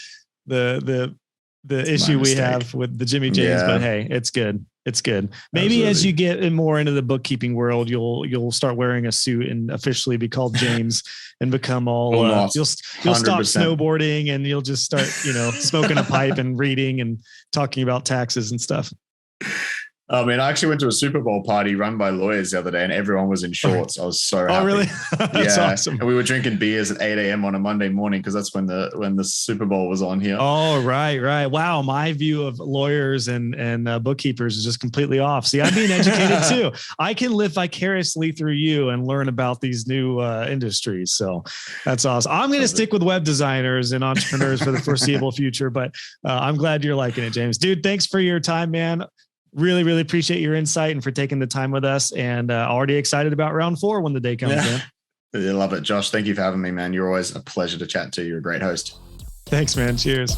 issue we have with the Jimmy James, but hey, it's good. It's good. Maybe Absolutely. As you get more into the bookkeeping world, you'll start wearing a suit and officially be called James and become all. You'll stop snowboarding and you'll just start, smoking a pipe and reading and talking about taxes and stuff. I actually went to a Super Bowl party run by lawyers the other day, and everyone was in shorts. I was so happy. Oh, really? That's awesome. And we were drinking beers at 8 a.m. on a Monday morning because that's when the Super Bowl was on here. Oh, right. Wow, my view of lawyers and bookkeepers is just completely off. See, I'm being educated too. I can live vicariously through you and learn about these new industries. So that's awesome. I'm going to stick with web designers and entrepreneurs for the foreseeable future, but I'm glad you're liking it, James. Dude, thanks for your time, man. Really, really appreciate your insight and for taking the time with us, and already excited about round 4 when the day comes, man. I love it. Josh, thank you for having me, man. You're always a pleasure to chat to. You're a great host. Thanks, man. Cheers.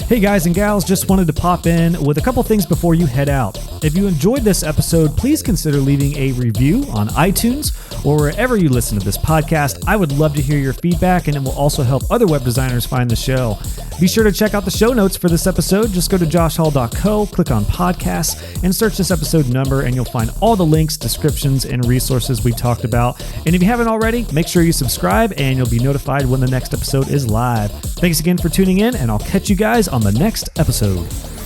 Hey guys and gals, just wanted to pop in with a couple things before you head out. If you enjoyed this episode, please consider leaving a review on iTunes or wherever you listen to this podcast. I would love to hear your feedback, and it will also help other web designers find the show. Be sure to check out the show notes for this episode. Just go to joshhall.co, click on podcasts, and search this episode number, and you'll find all the links, descriptions, and resources we talked about. And if you haven't already, make sure you subscribe, and you'll be notified when the next episode is live. Thanks again for tuning in, and I'll catch you guys on the next episode.